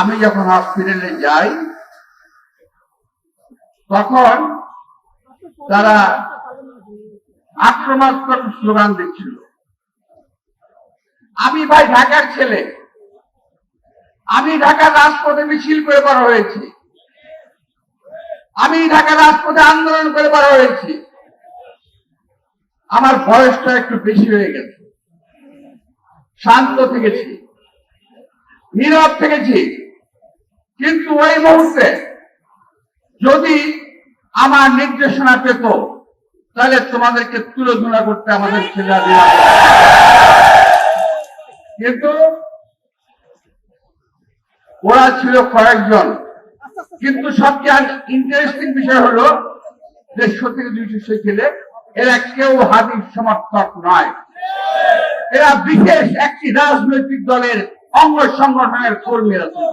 আমি যখন হসপিটালে যাই তখন তারা আক্রমণাত্মক স্লোগান দিচ্ছিল। আমি ভাই ঢাকার ছেলে, আমি ঢাকার রাজপথে মিছিল করে বার হয়েছি, আমি ঢাকার রাজপথে আন্দোলন করে বার হয়েছি। আমার বয়সটা একটু বেশি হয়ে গেছে, শান্ত থেকেছি, নীরব থেকেছি, কিন্তু ওই মুহূর্তে যদি আমার নির্দেশনা পেত তাহলে তোমাদেরকে তুলোধনা করতে আমাদের ছেলেরা দেওয়া, কিন্তু ওরা ছিল কয়েকজন। কিন্তু সবচেয়ে ইন্টারেস্টিং বিষয় হলো 150 থেকে 200 ছেলে, এরা কেউ হাদির সমর্থক নয়, এরা বিশেষ একটি রাজনৈতিক দলের অঙ্গ সংগঠনের কর্মীরা ছিল।